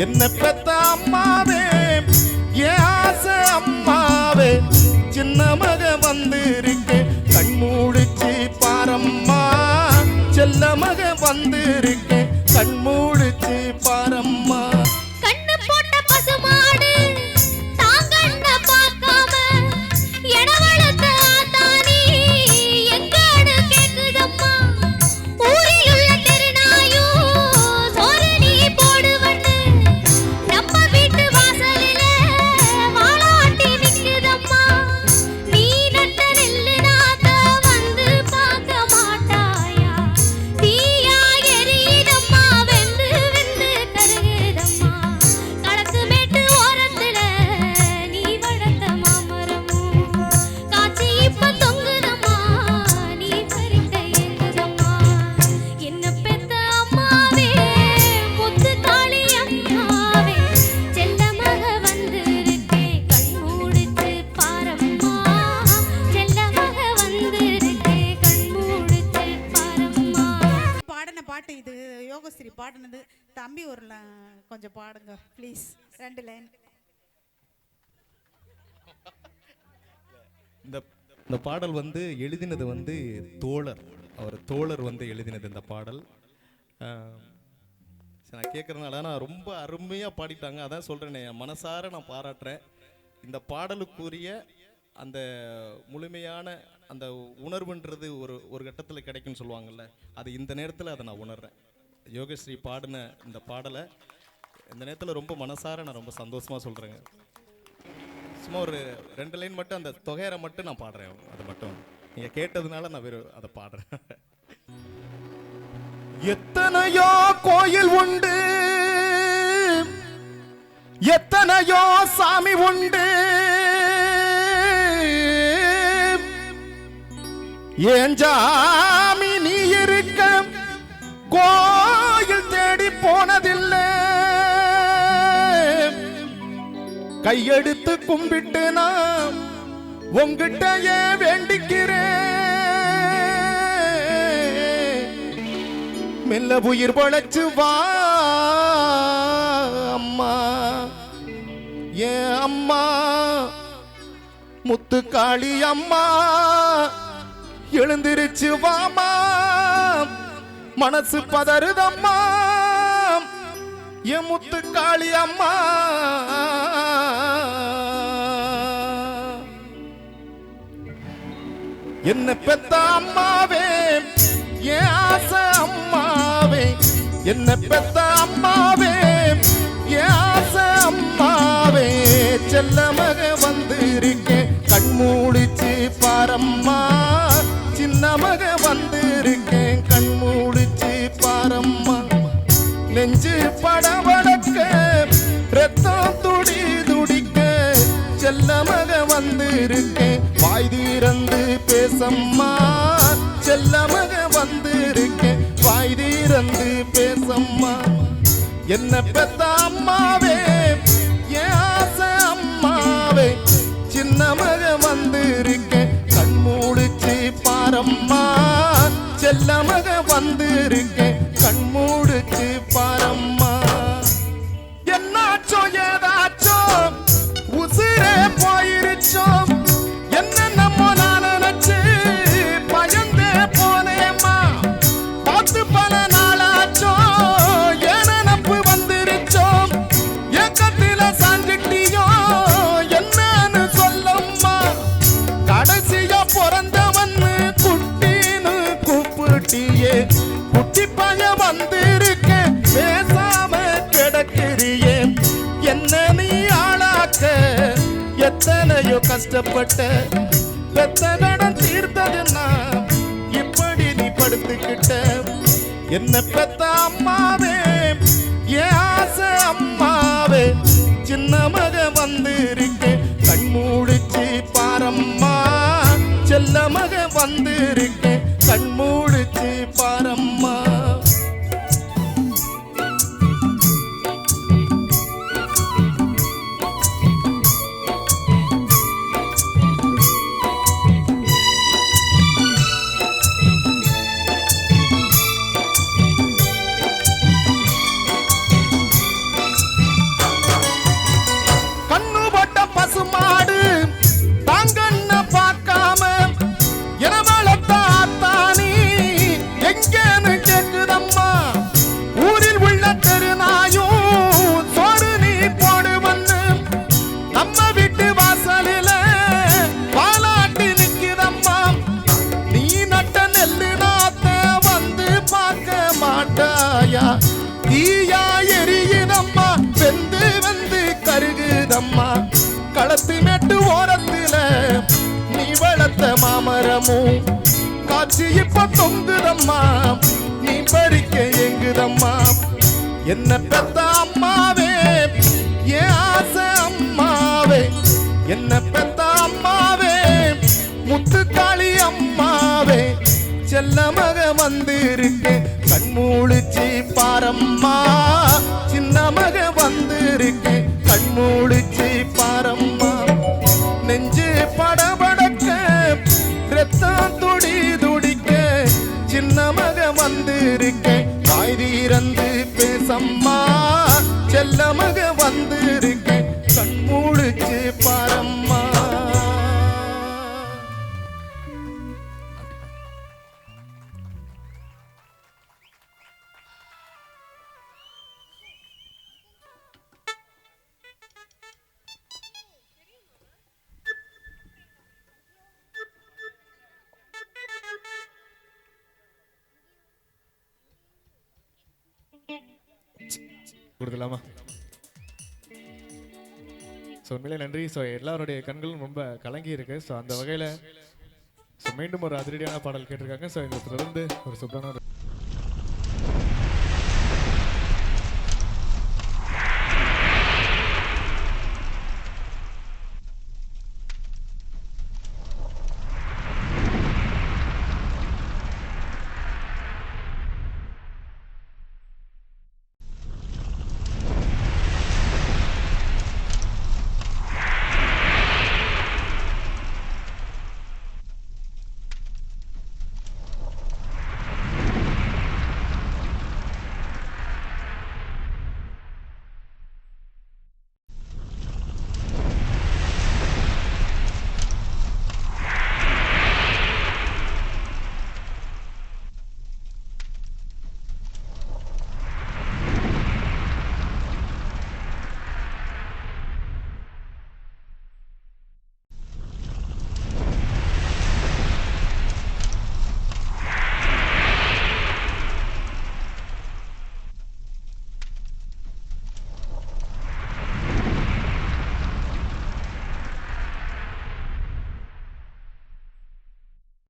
என்ன பெத்த அம்மாவே என் ஆசை அம்மாவே சின்ன மக வந்திருக்கேன் கண் மூடிச்சு பாரம்மா செல்ல மக வந்திருக்கேன் கண் மூடிச்சு பாரம்மா கண்ணு போட்ட பசுமாடு தாங்கண்ண பார்க்காம எடவளத்த ஆத்தானி எங்காடு கேக்குதம்மா ஊரில் உள்ள திருநாயோ சோறு நீ போடுவண்ணு நம்ம வீட்டு வாசலில வாளாட்டி நிக்குதம்மா நீ நட்ட நெல்லு நாத்த வந்து பார்க்க மாட்டாயா தீயா எரியுதம்மா வெந்து வெந்து கருகுதம்மா களத்து மேட்டு ஓரத்துல நீ வளர்த்த மாமரமும் காய்ச்சி இப்ப தொங்குதம்மா நீ பறிக்க ஏங்குதம்மா என்ன பெத்த அம்மாவே முத்து தாளி அம்மாவே செல்ல மக வந்திருக்கேன் கண் மூடிச்சு பாரம்மா செல்ல மக வந்திருக்கேன் கண் மூடிச்சு பாரம்மா பாடின பாட்டு இது யோகஸ்ரீ பாடினது. தம்பி ஒரு கொஞ்சம் பாடுங்க ப்ளீஸ், 2 லைன். இந்த பாடல் வந்து எழுதினது வந்து தோழர், அவர் தோழர் வந்து எழுதினது இந்த பாடல். நான் கேட்குறதுனால நான் ரொம்ப அருமையாக பாடிட்டாங்க, அதான் சொல்கிறேனே, என் மனசார நான் பாராட்டுறேன். இந்த பாடலுக்குரிய அந்த முழுமையான அந்த உணர்வுன்றது ஒரு கட்டத்தில் கிடைக்குன்னு சொல்லுவாங்கள்ல, அது இந்த நேரத்தில் அதை நான் உணர்றேன். யோகஸ்ரீ பாடின இந்த பாடலை இந்த நேரத்தில் ரொம்ப மனசார நான் ரொம்ப சந்தோஷமாக சொல்கிறேங்க. சும்மா ஒரு 2 லைன் மட்டும் அந்த தொகையரை மட்டும் நான் பாடுறேன், அது மட்டும் நீங்கள் கேட்டதுனால நான் வெறும் அதை பாடுறேன். எத்தனையோ கோயில் உண்டு, எத்தனையோ சாமி உண்டு, ஏன் ஜாமி நீ இருக்க கோயில் தேடி போனதில்லை, கையெடுத்து கும்பிட்டு நான் உங்கிட்டயே வேண்டிக்கிறேன், மெல்ல உயிர் பொழைச்சு வா அம்மா, ஏன் அம்மா முத்துக்காளி அம்மா, எழுந்திருச்சு வாமா, மனசு பதறுதம்மா, என் முத்துக்காளி அம்மா. என்ன பெத்த அம்மாவே என் ஆசை அம்மாவே, என்ன பெத்த அம்மாவே என் ஆசை அம்மாவே, செல்ல மக வந்திருக்கேன் கண் மூடிச்சு பாரம்மா, சின்ன மக வந்திருக்கேன் கண் மூடிச்சு பாரம்மா, நெஞ்சு படபடக்க ரத்தம் துடி துடிக்க செல்ல மக வந்திருக்கேன் வாய் தீரந்து பேசம்மா, செல்ல மக வந்திருக்கேன் வாய் தீரந்து பேசம்மா, என்ன பெத்த அம்மாவே என் ஆசை அம்மாவே, சின்ன மக வந்திருக்கேன் கண் மூடிச்சு பாரம்மா, செல்ல மக வந்திருக்கேன் கண் மூடிச்சு பாரம்மா. என்னாச்சோ ஏதாச்சோ உசிரே போயிருச்சோ, என்ன நம்ம நான் நினைச்சு பயந்தே போனேம்மா, பார்த்து பல நாளாச்சோ என் நினப்பு வந்துருச்சோ, ஏக்கத்தில சாஞ்சிட்டியோ என்னன்னு சொல்லம்மா, கடைசியா பிறந்தவன்னு குட்டின்னு கூப்பிட்டியே, குட்டி பைய வந்திருக்க பேசாம கிடக்கிறியே, என்ன நீ ஆளாக்க எத்தனையோ கஷ்டப்பட்ட, பெத்த கடன் தீர்த்ததுன்னா இப்படி நீ படுத்துக்கிட்ட, என்ன பெத்த அம்மாவே என் ஆசை அம்மாவே, சின்ன மக வந்திருக்கேன் கண் மூடிச்சு பாரம்மா, செல்ல மக வந்திருக்கேன் கண் மூடிச்சு பாரம்மா. பழமும் காட்சி இப்ப தொங்குதம்மா நீ பறிக்க எங்குதம்மா என்ன பெத்த அம்மாவே என் ஆசை அம்மாவே என்ன பெத்த அம்மாவே முத்துக்காளி அம்மாவே செல்ல மக வந்திருக்கேன் கண்மூழிச்சி பாரம்மா சின்ன மக வந்திருக்கேன் கண்மூழிச்சி பாரம்மா நெஞ்சு படபடக்க ரத்தம் துடி துடிக்க சின்ன மக வந்திருக்கேன் தாய் தீரந்து பேசம்மா செல்ல மக வந்திருக்கேன் கண்மூழிச்சி பாரம்மா. கொடுக்கலாமா? ஸோ உண்மையிலே நன்றி. ஸோ எல்லாருடைய கண்களும் ரொம்ப கலங்கி இருக்கு. ஸோ அந்த வகையில் ஸோ மீண்டும் ஒரு அதிரடியான பாடல் கேட்டிருக்காங்க. ஸோ இதை தொடர்ந்து ஒரு சூப்பரான ஒரு